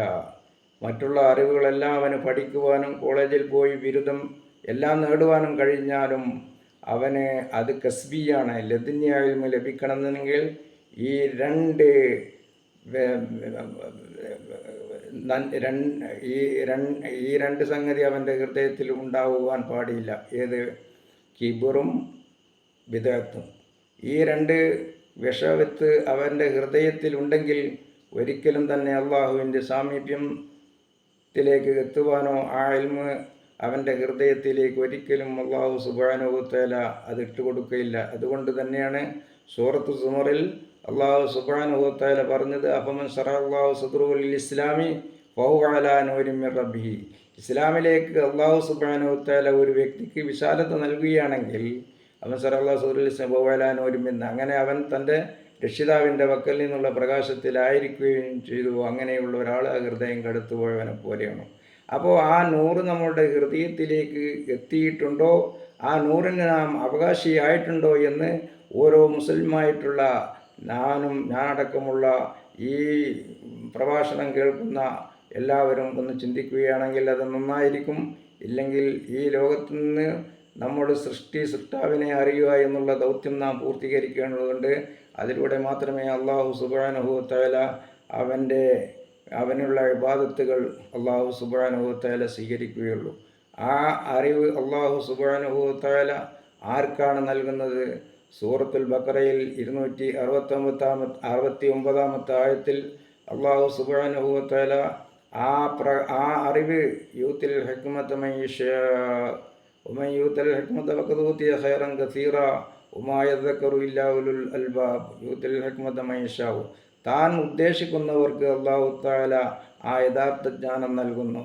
മറ്റുള്ള അറിവുകളെല്ലാം അവന് പഠിക്കുവാനും കോളേജിൽ പോയി ബിരുദം എല്ലാം നേടുവാനും കഴിഞ്ഞാലും അവന് അത് കസ്ബിയാണ്. ലദുന്യ ഇൽമ് ലഭിക്കണമെങ്കിൽ ഈ രണ്ട് സംഗതി അവൻ്റെ ഹൃദയത്തിൽ ഉണ്ടാകുവാൻ പാടില്ല. ഏത്? കിബറും ബിദഅത്തും. ഈ രണ്ട് വിഷവിത്ത് അവൻ്റെ ഹൃദയത്തിൽ ഉണ്ടെങ്കിൽ ഒരിക്കലും തന്നെ അള്ളാഹുവിൻ്റെ സാമീപ്യത്തിലേക്ക് എത്തുവാനോ ആ ഇൽമ് അവൻ്റെ ഹൃദയത്തിലേക്ക് ഒരിക്കലും അല്ലാഹു സുബ്ഹാനഹു വ തആല അത് ഇട്ടുകൊടുക്കുകയില്ല. അതുകൊണ്ട് തന്നെയാണ് സൂറത്തു സുമറിൽ അല്ലാഹു സുബ്ഹാനഹു വ തആല പറഞ്ഞത്, അഫമൻ ശറഅല്ലാഹു സദ്റഹു ലിൽ ഇസ്ലാമി ഫഹുവ അലാ നൂരിൻ മിർ റബ്ബിഹി. ഇസ്ലാമിലേക്ക് അല്ലാഹു സുബ്ഹാനഹു വ തആല ഒരു വ്യക്തിക്ക് വിശാലത നൽകുകയാണെങ്കിൽ അവൻ ശറഅല്ലാഹു സദ്റഹു ലിൽ ഇസ്ലാമി ഫഹുവ അലാ നൂരിൻ മിൻ, അങ്ങനെ അവൻ തൻ്റെ രക്ഷിതാവിൻ്റെ വക്കൽ നിന്നുള്ള പ്രകാശത്തിലായിരിക്കുകയും ചെയ്തു. അങ്ങനെയുള്ള ഒരാൾ ആ ഹൃദയം കടുത്തുപോയവനെ പോലെയാണ്. അപ്പോൾ ആ നൂറ് നമ്മളുടെ ഹൃദയത്തിലേക്ക് എത്തിയിട്ടുണ്ടോ, ആ നൂറിന് നാം അവകാശിയായിട്ടുണ്ടോ എന്ന് ഓരോ മുസ്ലിമായിട്ടുള്ള ഞാനടക്കമുള്ള ഈ പ്രഭാഷണം കേൾക്കുന്ന എല്ലാവരും ഒന്ന് ചിന്തിക്കുകയാണെങ്കിൽ അത് നന്നായിരിക്കും. ഇല്ലെങ്കിൽ ഈ ലോകത്തു നിന്ന് നമ്മുടെ സൃഷ്ടാവിനെ അറിയുക എന്നുള്ള ദൗത്യം നാം പൂർത്തീകരിക്കേണ്ടതുണ്ട്. അതിലൂടെ മാത്രമേ അല്ലാഹു സുബ്ഹാനഹു വ തആല അവനുള്ള ഇബാദത്തുകൾ അല്ലാഹു സുബ്ഹാനഹു വ തആല സ്വീകരിക്കുകയുള്ളൂ. ആ അറിവ് അല്ലാഹു സുബ്ഹാനഹു വ തആല ആർക്കാണ് നൽകുന്നത്? സൂറത്തുൽ ബഖറയിൽ 269 ആയത്തിൽ അല്ലാഹു സുബ്ഹാനഹു വ തആല ആ അറിവ് യൂത്തിൽ ഹിക്മത മൻ യശാ വമൻ യൂത്തിൽ ഹിക്മത ഫഖദ് ഊതിയ ഖൈറൻ കസീറ വമാ യദക്കറു ഇല്ലാ ഉലുൽ അൽബാബ്. യൂത്തിൽ ഹിക്മത മൻ യശാ, താൻ ഉദ്ദേശിക്കുന്നവർക്ക് അല്ലാഹു തആല ആ യഥാർത്ഥ ജ്ഞാനം നൽകുന്നു.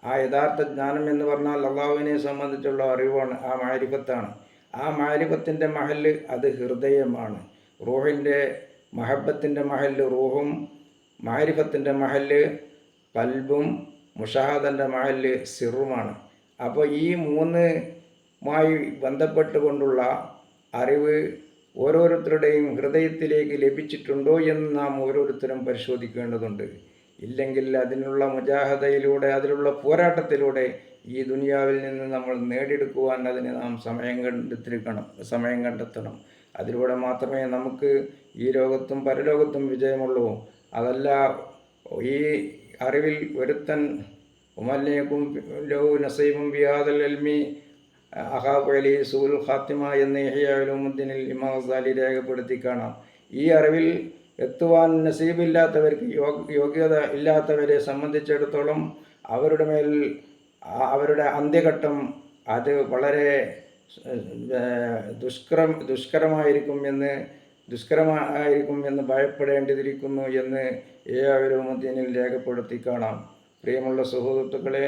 ആ യഥാർത്ഥ ജ്ഞാനം എന്ന് പറഞ്ഞാൽ അള്ളാഹുവിനെ സംബന്ധിച്ചുള്ള അറിവാണ്, ആ മാരിഫത്താണ്. ആ മാരിഫത്തിൻ്റെ മഹല്ല് അത് ഹൃദയമാണ്. റൂഹിൻ്റെ മഹബത്തിൻ്റെ മഹല്ല് റൂഹും, മാരിഫത്തിൻ്റെ മഹല്ല് കൽബും, മുഷാഹദൻ്റെ മഹല്ല് സിറുമാണ്. അപ്പോൾ ഈ മൂന്നുമായി ബന്ധപ്പെട്ടുകൊണ്ടുള്ള അറിവ് ഓരോരുത്തരുടെയും ഹൃദയത്തിലേക്ക് ലഭിച്ചിട്ടുണ്ടോ എന്ന് നാം ഓരോരുത്തരും പരിശോധിക്കേണ്ടതുണ്ട്. ഇല്ലെങ്കിൽ അതിനുള്ള മുജാഹദയിലൂടെ, അതിലുള്ള പോരാട്ടത്തിലൂടെ ഈ ദുനിയാവിൽ നിന്ന് നമ്മൾ നേടിയെടുക്കുവാൻ അതിന് നാം സമയം കണ്ടെത്തണം. അതിലൂടെ മാത്രമേ നമുക്ക് ഈ ലോകത്തും പരലോകത്തും വിജയമുള്ളൂ. അതല്ല ഈ അറിവിൽ ഒരുത്തൻ ഉമല്ലേക്കും ലഹു നസീബും ബിഹാദൽ ഇൽമി അഖാഫു അലൈഹി സൂൽ ഖാത്തിമ എന്ന് ഇഹ്യാ ഉലൂമുദ്ദീനിൽ ഇമാം ഗസാലി രേഖപ്പെടുത്തി കാണാം. ഈ അറിവിൽ എത്തുവാൻ നസീബില്ലാത്തവർക്ക്, യോഗ്യത ഇല്ലാത്തവരെ സംബന്ധിച്ചിടത്തോളം അവരുടെ മേൽ അവരുടെ അന്ത്യഘട്ടം അത് വളരെ ദുഷ്കരമായിരിക്കും എന്ന് ഭയപ്പെടേണ്ടിയിരിക്കുന്നു എന്ന് ഇഹ്യാ ഉലൂമുദ്ദീനിൽ രേഖപ്പെടുത്തി കാണാം. പ്രിയമുള്ള സുഹൃത്തുക്കളെ,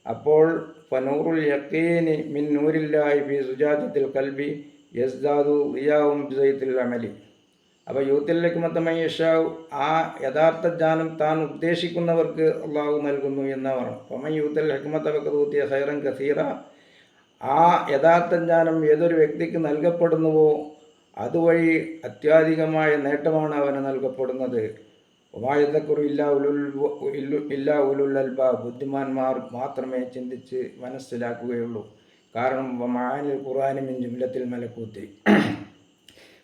അപ്പോൾ ഫനൂറുൽ യഖീനി മിൻ നൂരില്ലാഹി ഫി സുജാജത്തിൽ ഖൽബി യസ്ദാദു ദിയാഉം ബിസൈത്തിൽ അമലി. അപ്പോൾ യൂത്തിൽ ഹിക്മത മൻ യശാ, ആ യഥാർത്ഥ ജ്ഞാനം താൻ ഉദ്ദേശിക്കുന്നവർക്ക് അള്ളാഹു നൽകുന്നു എന്നാണ്. ഫമൻ യൂത്തിൽ ഹിക്മത ഫഖദ് ഊതിയ ഖൈറൻ കസീറ, ആ യഥാർത്ഥ ജ്ഞാനം ഏതൊരു വ്യക്തിക്ക് നൽകപ്പെടുന്നുവോ അതുവഴി അത്യാധികമായ നേട്ടമാണ് അവന് നൽകപ്പെടുന്നത്. വമാ യദക്കറു ഇല്ലാ ഉലുൽ അൽബാബ്, ബുദ്ധിമാന്മാർ മാത്രമേ ചിന്തിച്ച് മനസ്സിലാക്കുകയുള്ളൂ. കാരണം വമാഅനിൽ ഖുർആനി മിൻ ജുംലത്തിൽ മലക്കൂത്തി,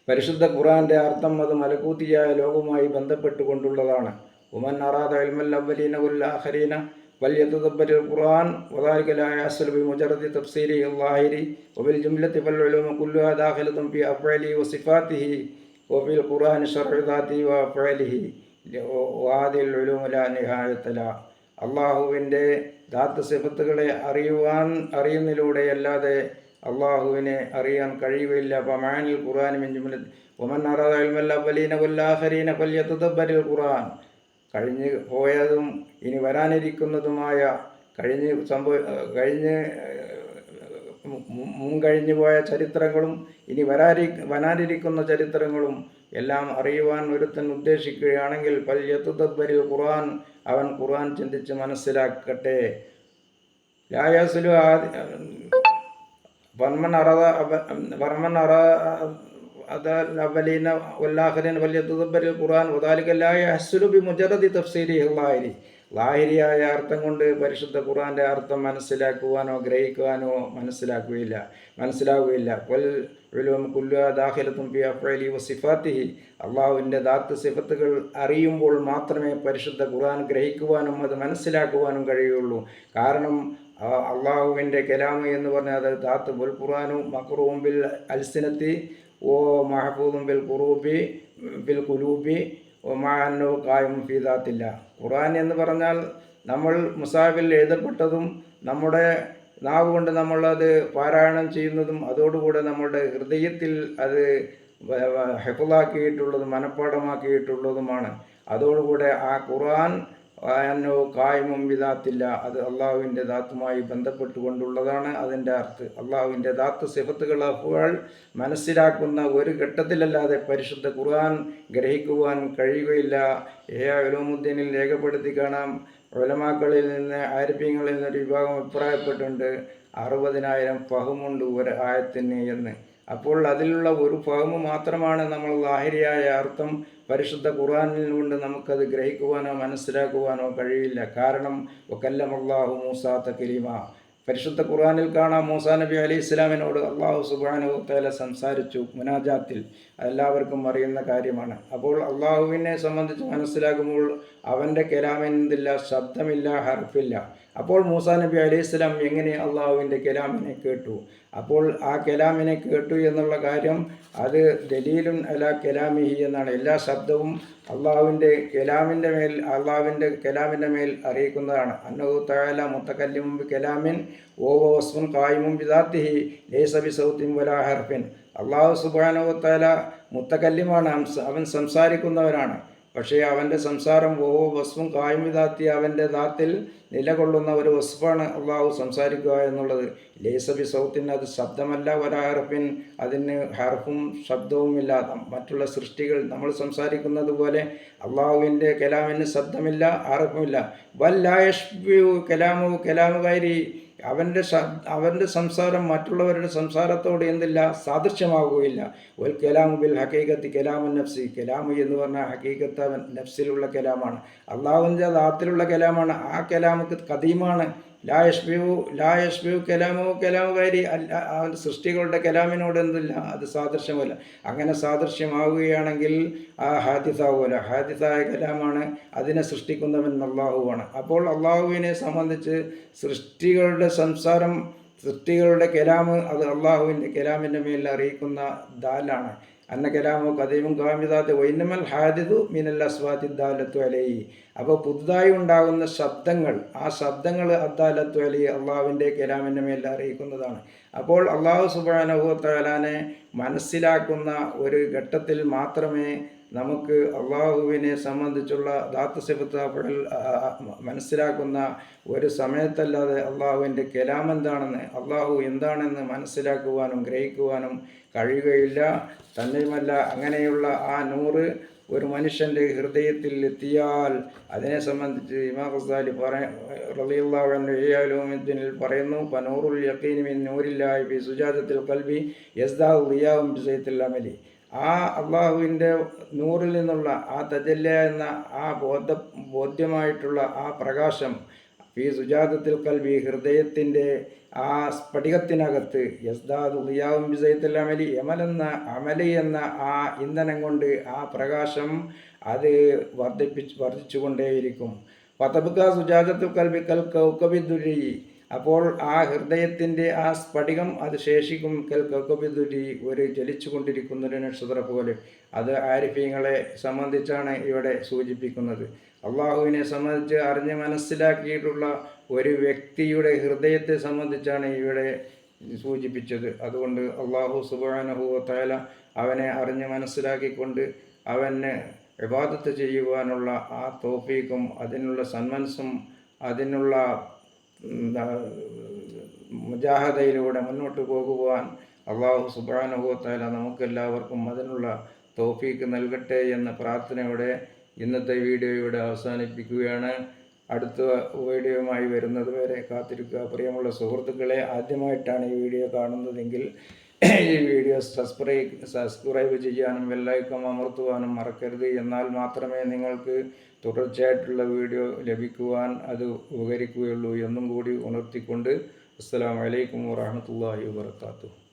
പരിശുദ്ധ ഖുർആൻ്റെ അർത്ഥം അത് മലക്കൂത്തിയായ ലോകവുമായി ബന്ധപ്പെട്ടുകൊണ്ടുള്ളതാണ്. ഉമൻ അറാദ ഇൽമൽ അവ്വലീന വൽ ആഖിരീന, فليتدبر القرآن وذلك لا يحصل بمجرد تفسيره الظاهري وبالجملة فالعلوم كلها داخلة في أفعاله وصفاته وفي القرآن شرع ذاته وأفعاله وهذه العلوم لا نهاية لها. അള്ളാഹുവിൻ്റെ ദാത്ത് സിഫത്തുകളെ അറിയുന്നതിലൂടെയല്ലാതെ അള്ളാഹുവിനെ അറിയാൻ കഴിയുകയില്ല. ഫമാനിൽ ഖുർആൻ മിൻ ജുംലത്തി വമൻ അറാദ ഇൽമൽ അവ്വലീന വൽ ആഖിരീന ഫൽയതദബ്ബറിൽ ഖുർആൻ. കഴിഞ്ഞ് പോയതും ഇനി വരാനിരിക്കുന്നതുമായ മുൻകഴിഞ്ഞു പോയ ചരിത്രങ്ങളും ഇനി വരാനിരിക്കുന്ന ചരിത്രങ്ങളും എല്ലാം അറിയുവാൻ ഒരുത്തൻ ഉദ്ദേശിക്കുകയാണെങ്കിൽ ഫൽയതദബ്ബറിൽ ഖുർആൻ, അവൻ ഖുർആൻ ചിന്തിച്ച് മനസ്സിലാക്കട്ടെ. ലായസുലു വമൻ الأولين والآخرين فليتدبر القرآن وذلك لا يحصل بمجرد تفسيره الظاهري. ലാഹിരിയായ അർത്ഥം കൊണ്ട് പരിശുദ്ധ ഖുർആൻ്റെ അർത്ഥം മനസ്സിലാക്കുവാനോ ഗ്രഹിക്കുവാനോ മനസ്സിലാവുകയില്ല. വൽ ഉലൂം കുല്ലുഹാ ദാഖിലത്തുൻ ഫീ അഫ്ആലി വസിഫാത്തിഹി. അള്ളാഹുവിൻ്റെ ദാത്ത് സിഫത്തുകൾ അറിയുമ്പോൾ മാത്രമേ പരിശുദ്ധ ഖുർആൻ ഗ്രഹിക്കുവാനും അത് മനസ്സിലാക്കുവാനും കഴിയുള്ളൂ. കാരണം അള്ളാഹുവിൻ്റെ കലാമ് എന്ന് പറഞ്ഞാൽ അത് ദാത്ത് ബുൽ ഖുർആനു മഖ്റൂഉം ബിൽ അൽസിനത്തി ഓ മഹഫൂദും ബിൽ ഖുലൂബി ഓ മഅന്നഹു ഖായിമുൻ ഫീ ദാത്തില്ല. ഖുർആൻ എന്ന് പറഞ്ഞാൽ നമ്മൾ മുസാഫിൽ എഴുതപ്പെട്ടതും നമ്മുടെ നാവ് കൊണ്ട് നമ്മളത് പാരായണം ചെയ്യുന്നതും അതോടുകൂടെ നമ്മളുടെ ഹൃദയത്തിൽ അത് ഹിഫ്ളാക്കിയിട്ടുള്ളതും മനഃപ്പാഠമാക്കിയിട്ടുള്ളതുമാണ്. അതോടുകൂടെ ആ ഖുർആൻ കായിമും വിദാത്തില്ല, അത് അള്ളാഹുവിൻ്റെ ദാത്തുമായി ബന്ധപ്പെട്ടുകൊണ്ടുള്ളതാണ്. അതിൻ്റെ അള്ളാഹുവിൻ്റെ ദാത്ത് സിഫത്തുകൾ അഫ്ആൽ മനസ്സിലാക്കുന്ന ഒരു ഘട്ടത്തിലല്ലാതെ പരിശുദ്ധ ഖുർആൻ ഗ്രഹിക്കുവാൻ കഴിയുകയില്ല. ഉലൂമുദ്ദീനിൽ രേഖപ്പെടുത്തി കാണാം. ഉലമാക്കളിൽ നിന്ന് ആരിഫ്യങ്ങളിൽ നിന്നൊരു വിഭാഗം അഭിപ്രായപ്പെട്ടിട്ടുണ്ട് 60,000 ഫഹമുണ്ട് ഒരു ആയത്തിന് എന്ന്. അപ്പോൾ അതിലുള്ള ഒരു ഫഹമ് മാത്രമാണ് നമ്മൾ ലാഹിരിയായ അർത്ഥം പരിശുദ്ധ ഖുർആനിൽ കൊണ്ട് നമുക്കത് ഗ്രഹിക്കുവാനോ മനസ്സിലാക്കുവാനോ കഴിയില്ല. കാരണം വകല്ലമല്ലാഹു മൂസാ തക്ലീമ. പരിശുദ്ധ ഖുർആനിൽ കാണാം മൂസാ നബി അലൈഹി ഇസ്ലാമിനോട് അള്ളാഹു സുബ്ഹാനഹു വതആല സംസാരിച്ചു മുനാജാത്തിൽ. അതെല്ലാവർക്കും അറിയുന്ന കാര്യമാണ്. അപ്പോൾ അള്ളാഹുവിനെ സംബന്ധിച്ച് മനസ്സിലാക്കുമ്പോൾ അവൻ്റെ കലാമില്ല, ശബ്ദമില്ല, ഹർഫില്ല. അപ്പോൾ മൂസാ നബി അലൈഹി ഇസ്ലാം എങ്ങനെ അള്ളാഹുവിൻ്റെ കലാമിനെ കേട്ടു? അപ്പോൾ ആ കലാമിനെ കേട്ടു എന്നുള്ള കാര്യം അത് ദലീലുൻ അലാ കലാമിഹി എന്നാണ്. എല്ലാ ശബ്ദവും അള്ളാഹുവിൻ്റെ കലാമിൻ്റെ മേൽ അറിയിക്കുന്നതാണ്. അന്നഹു തആല മുതകല്ലിമുൻ ബി കലാമിൻ വഹുവ വസ്ഫുൻ ഖായിമുൻ ബിദാത്തിഹി ലൈസ ബിസൗത്തിൻ വലാ ഹർഫിൻ. അള്ളാഹു സുബ്ഹാനഹു വതആല മുതകല്ലിമാണ്, അവൻ സംസാരിക്കുന്നവനാണ്. പക്ഷേ അവൻ്റെ സംസാരം വഹുവ വസ്ഫുൻ ഖായിമുൻ ബിദാത്തി, അവൻ്റെ ദാത്തിൽ നിലകൊള്ളുന്ന ഒരു വസ്ഫാണ് അള്ളാഹു സംസാരിക്കുക എന്നുള്ളത്. ലൈസ ബിസൗത്തിൻ, അത് ശബ്ദമല്ല, വലാ ഹർഫിൻ, അതിന് ഹർഫും ശബ്ദവുമില്ല. മറ്റുള്ള സൃഷ്ടികൾ നമ്മൾ സംസാരിക്കുന്നത് പോലെ അള്ളാഹുവിൻ്റെ കലാമിന് ശബ്ദമില്ല, ഹർഫുമില്ല. വൽ ലാ യശ്ബിഹു കലാമുകാരി, അവൻ്റെ സംസാരം മറ്റുള്ളവരുടെ സംസാരത്തോട് എന്തില്ല, സാദൃശ്യമാകുകയില്ല. വൽ കലാമു ബിൽ ഹഖീഖത്തി കലാമുൻ നഫ്സി, കലാമു എന്ന് പറഞ്ഞാൽ ഹഖീഖത്ത് നഫ്സിലുള്ള കലാമാണ്, അള്ളാഹുവിൻ്റെ ദാത്തിലുള്ള കലാമാണ്. ആ കലാമുക്ക് ഖദീമാണ്. ലാ യശ്ബിഹു കലാമുകാരി, അവൻ്റെ സൃഷ്ടികളുടെ കലാമിനോട് എന്തില്ല, അത് സാദൃശ്യമല്ല. അങ്ങനെ സാദൃശ്യമാവുകയാണെങ്കിൽ ആ ഹാദിസാവുമല്ല, ഹാദിസായ കലാമാണ്, അതിനെ സൃഷ്ടിക്കുന്നവൻ അള്ളാഹുവാണ്. അപ്പോൾ അള്ളാഹുവിനെ സംബന്ധിച്ച് സൃഷ്ടികളുടെ സംസാരം, സൃഷ്ടികളുടെ കലാമ് അത് അള്ളാഹുവിൻ്റെ കലാമിൻ്റെ മേൽ അറിയിക്കുന്ന ദാലാണ്. അന്ന കലാമോ കദീമും കാമിദാത്ത് വൈന്നമൽ ഹാദിദു മിനൽ അസ്വാതി ദാലത്തു അലൈഹി. അപ്പോൾ പുതുതായി ഉണ്ടാകുന്ന ശബ്ദങ്ങൾ, ആ ശബ്ദങ്ങൾ അദ്ദാലത്തു അലൈഹി, അള്ളാഹുവിൻ്റെ കലാമിൻ്റെ മേൽ അറിയിക്കുന്നതാണ്. അപ്പോൾ അള്ളാഹു സുബ്ഹാനഹു വതആലയെ മനസ്സിലാക്കുന്ന ഒരു ഘട്ടത്തിൽ മാത്രമേ നമുക്ക് അള്ളാഹുവിനെ സംബന്ധിച്ചുള്ള ദാത്ത് സിഫത്ത് മനസ്സിലാക്കുന്ന ഒരു സമയത്തല്ലാതെ അള്ളാഹുവിൻ്റെ കലാം എന്താണെന്ന്, അള്ളാഹു എന്താണെന്ന് മനസ്സിലാക്കുവാനും ഗ്രഹിക്കുവാനും കഴിയുകയില്ല. തന്നെയുമല്ല, അങ്ങനെയുള്ള ആ നൂറ് ഒരു മനുഷ്യൻ്റെ ഹൃദയത്തിൽ എത്തിയാൽ അതിനെ സംബന്ധിച്ച് ഇമാം ഗസാലി റളിയല്ലാഹു അൻഹു ഇഹ്യാഉലുദ്ദീനിൽ പറയുന്നു, ഫനൂറുൽ യഖീനി മിൻ നൂരില്ലാഹി ഫി സുജാദത്തിൽ ഖൽബി യസ്ദാഉ ദിയാഉൻ ബിസൈത്തിൽ അമലി. ആ അള്ളാഹുവിൻ്റെ നൂറിൽ നിന്നുള്ള ആ തജല്യ എന്ന ആ ബോധ്യമായിട്ടുള്ള ആ പ്രകാശം ഈ സുജാദത്തിൽ കൽബി, ഹൃദയത്തിൻ്റെ ആ സ്ഫടികത്തിനകത്ത് യസ്ദാദു ദിയാഉൻ ബിസൈത്തിൽ അമലി, അമലി എന്ന ആ ഇന്ധനം കൊണ്ട് ആ പ്രകാശം അത് വർദ്ധിച്ചുകൊണ്ടേയിരിക്കും. ഫതബ്ക സുജാജത്തുൽ കൽബി കൽ കൗകബിദ്ദുരി, അപ്പോൾ ആ ഹൃദയത്തിൻ്റെ ആ സ്ഫടികം അത് ശേഷിക്കും കൽ കൗകബിദ്ദുരി, ഒരു ജ്വലിച്ചുകൊണ്ടിരിക്കുന്ന ഒരു നക്ഷത്രം പോലെ. അത് ആരിഫീങ്ങളെ സംബന്ധിച്ചാണ് ഇവിടെ സൂചിപ്പിക്കുന്നത്. അള്ളാഹുവിനെ സംബന്ധിച്ച് അറിഞ്ഞ് മനസ്സിലാക്കിയിട്ടുള്ള ഒരു വ്യക്തിയുടെ ഹൃദയത്തെ സംബന്ധിച്ചാണ് ഇവിടെ സൂചിപ്പിച്ചത്. അതുകൊണ്ട് അള്ളാഹു സുബ്ഹാനഹു വ തആല അവനെ അറിഞ്ഞ് മനസ്സിലാക്കിക്കൊണ്ട് അവന് ഇബാദത്ത് ചെയ്യുവാനുള്ള ആ തൗഫീഖും അതിനുള്ള സന്മനസ്സും അതിനുള്ള മുജാഹദയിലൂടെ മുന്നോട്ട് പോകുവാൻ അള്ളാഹു സുബ്ഹാനഹു വ തആല നമുക്കെല്ലാവർക്കും അതിനുള്ള തൗഫീഖ് നൽകട്ടെ എന്ന പ്രാർത്ഥനയോടെ ഇന്നത്തെ വീഡിയോ ഇവിടെ അവസാനിപ്പിക്കുകയാണ്. അടുത്ത വീഡിയോയുമായി വരുന്നത് വരെ കാത്തിരിക്കുക. പ്രിയമുള്ള സുഹൃത്തുക്കളെ, ആദ്യമായിട്ടാണ് ഈ വീഡിയോ കാണുന്നതെങ്കിൽ ഈ വീഡിയോ സബ്സ്ക്രൈബ് ചെയ്യാനും ബെല്ലൈക്കൺ അമർത്തുവാനും മറക്കരുത്. എന്നാൽ മാത്രമേ നിങ്ങൾക്ക് തുടർച്ചയായിട്ടുള്ള വീഡിയോ ലഭിക്കുവാൻ അത് ഉപകരിക്കുകയുള്ളൂ എന്നും കൂടി ഉണർത്തിക്കൊണ്ട് അസ്സലാമു അലൈക്കും വറഹ്മത്തുള്ളാഹി വബറകാതുഹു.